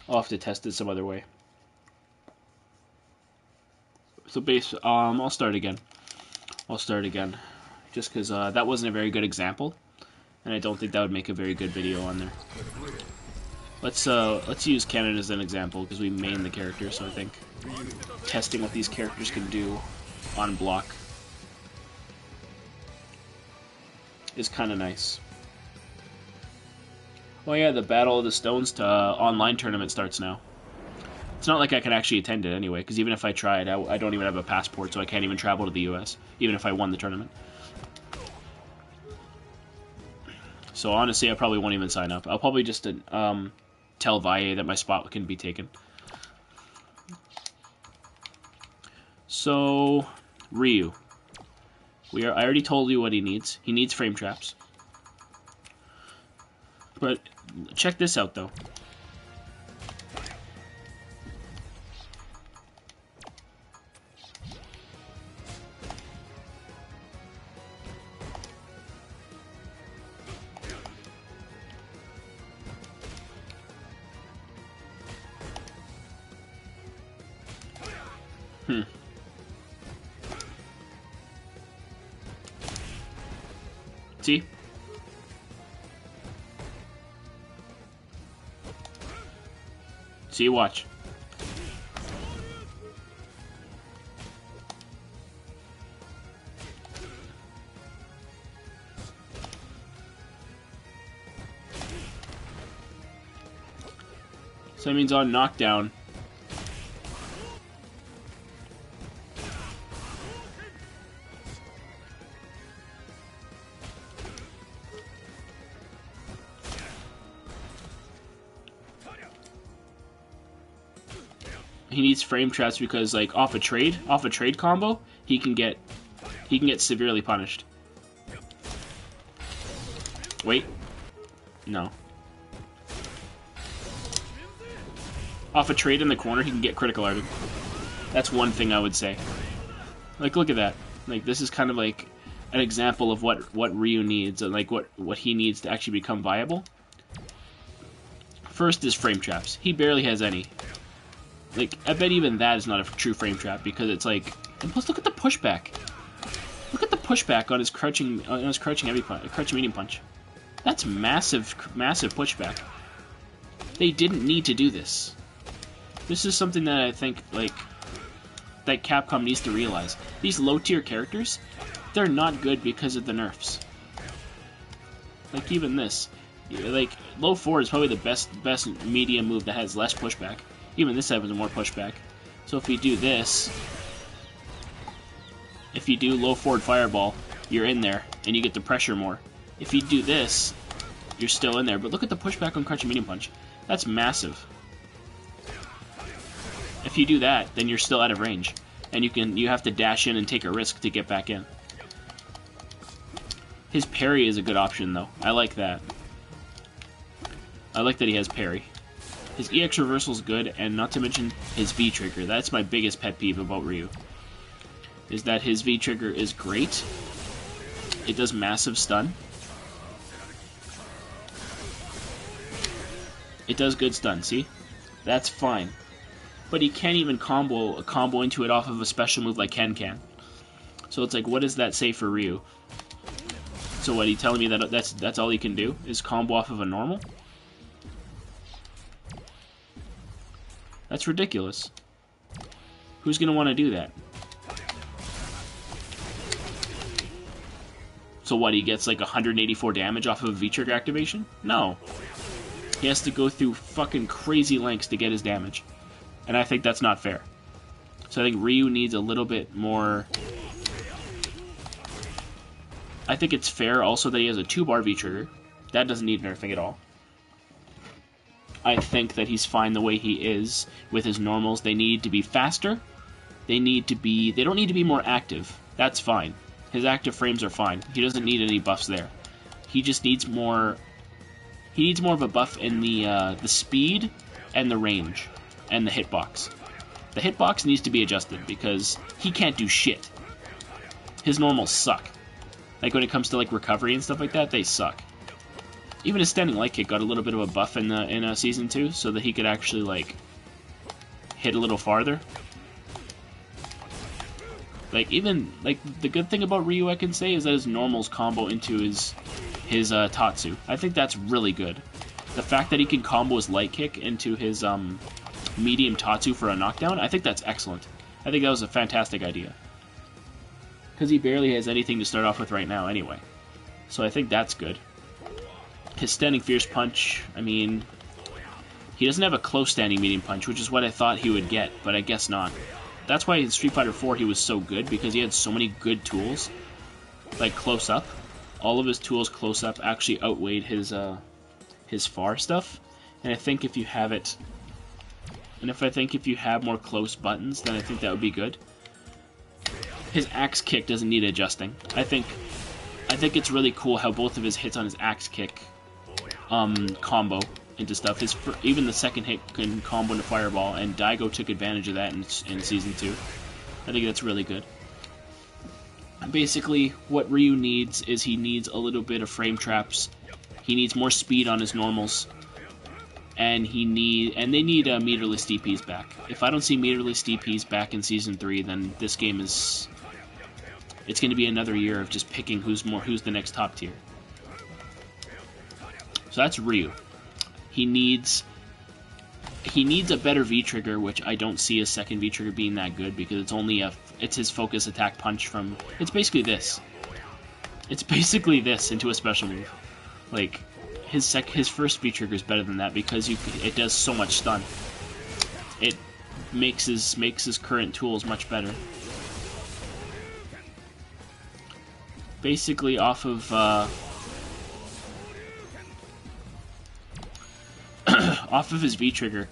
I'll have to test it some other way. So I'll start again. Just because that wasn't a very good example, and I don't think that would make a very good video on there. Let's use Canada as an example because we main the character, so I think testing what these characters can do on block is kind of nice. Oh yeah, the Battle of the Stones online tournament starts now. It's not like I can actually attend it anyway, because even if I tried, I don't even have a passport, so I can't even travel to the US, even if I won the tournament. So honestly, I probably won't even sign up. I'll probably just tell Valle that my spot can be taken. So, Ryu. I already told you what he needs. He needs frame traps. But check this out, though. See? See, watch. So that means on knockdown, he needs frame traps because, like, off a trade combo, he can get severely punished. Wait, no. Off a trade in the corner, he can get critical arted. That's one thing I would say. Like, look at that. Like, this is kind of like an example of what Ryu needs, and like what he needs to actually become viable. First is frame traps. He barely has any. Like, I bet even that is not a true frame trap because it's like. And plus, look at the pushback. Look at the pushback on his crouching medium punch. That's massive pushback. They didn't need to do this. This is something that I think, like, that Capcom needs to realize. These low-tier characters, they're not good because of the nerfs. Like, even this. Like, low 4 is probably the best medium move that has less pushback. Even this has more pushback. So if you do this, if you do low forward fireball, you're in there, and you get the pressure more. If you do this, you're still in there. But look at the pushback on crouching medium punch. That's massive. If you do that, then you're still out of range, and you have to dash in and take a risk to get back in. His parry is a good option, though. I like that. I like that he has parry. His EX reversal is good, and not to mention his V trigger. That's my biggest pet peeve about Ryu. Is that his V trigger is great. It does massive stun. It does good stun, see? That's fine. But he can't even combo into it off of a special move like Ken can. So it's like, what does that say for Ryu? So what, he telling me that that's all he can do? Is combo off of a normal? That's ridiculous. Who's gonna want to do that? So what, he gets like 184 damage off of a V-trigger activation? No. He has to go through fucking crazy lengths to get his damage. And I think that's not fair. So I think Ryu needs a little bit more. I think it's fair also that he has a 2-bar V-trigger. That doesn't need nerfing at all. I think that he's fine the way he is with his normals. They need to be faster. They don't need to be more active. That's fine. His active frames are fine. He doesn't need any buffs there. He just needs more. He needs more of a buff in the speed and the range and the hitbox. The hitbox needs to be adjusted because he can't do shit. His normals suck. Like when it comes to like recovery and stuff like that, they suck. even his standing light kick got a little bit of a buff in Season 2, so that he could actually, like, hit a little farther. Like, even, like, the good thing about Ryu, I can say, is that his normals combo into his Tatsu. I think that's really good. The fact that he can combo his light kick into his, medium Tatsu for a knockdown, I think that's excellent. I think that was a fantastic idea. Because he barely has anything to start off with right now, anyway. So I think that's good. His standing fierce punch, I mean, he doesn't have a close standing medium punch, which is what I thought he would get, but I guess not. That's why in Street Fighter 4 he was so good, because he had so many good tools, like close up. All of his tools close up actually outweighed his far stuff. And I think if you have it, and if you have more close buttons, then I think that would be good. His axe kick doesn't need adjusting. I think it's really cool how both of his hits on his axe kick combo into stuff. Even the second hit can combo into Fireball, and Daigo took advantage of that in Season 2. I think that's really good. Basically, what Ryu needs is he needs a little bit of frame traps. He needs more speed on his normals. And they need meterless DPs back. If I don't see meterless DPs back in Season 3, then this game is... It's going to be another year of just picking who's the next top tier. So that's Ryu. He needs a better V-trigger, which I don't see his second V-trigger being that good, because it's his focus attack punch from... It's basically this. It's basically this into a special move. Like, his first V-trigger is better than that, because it does so much stun. It makes his current tools much better. Basically, off of off of his V-trigger,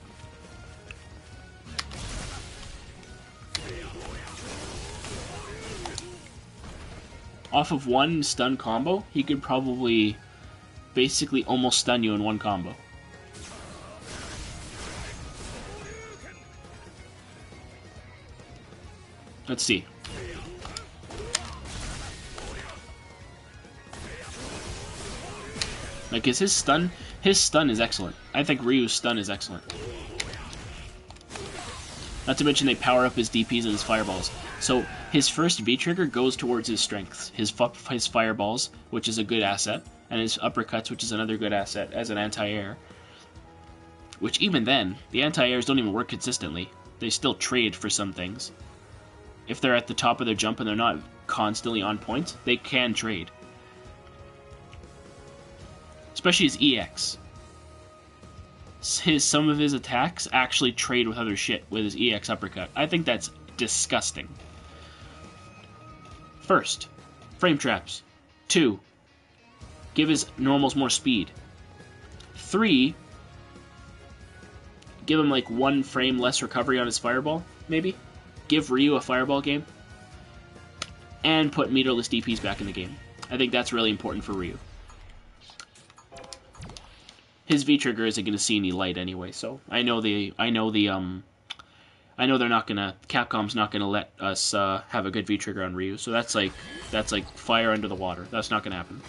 off of one stun combo, he could probably basically almost stun you in one combo. Let's see. Like, his stun is excellent. I think Ryu's stun is excellent. Not to mention they power up his DPs and his fireballs. So his first V-trigger goes towards his strengths. His fireballs, which is a good asset, and his uppercuts, which is another good asset as an anti-air. Which even then, the anti-airs don't even work consistently. They still trade for some things. If they're at the top of their jump and they're not constantly on point, they can trade. Especially his EX. Some of his attacks actually trade with other shit with his EX uppercut. I think that's disgusting. First, frame traps. 2, give his normals more speed. 3, give him like 1 frame less recovery on his fireball, maybe. Give Ryu a fireball game. And put meterless DPs back in the game. I think that's really important for Ryu. His V-trigger isn't going to see any light anyway, so I know they're not gonna. Capcom's not gonna let us have a good V-trigger on Ryu, so that's like fire under the water. That's not gonna happen.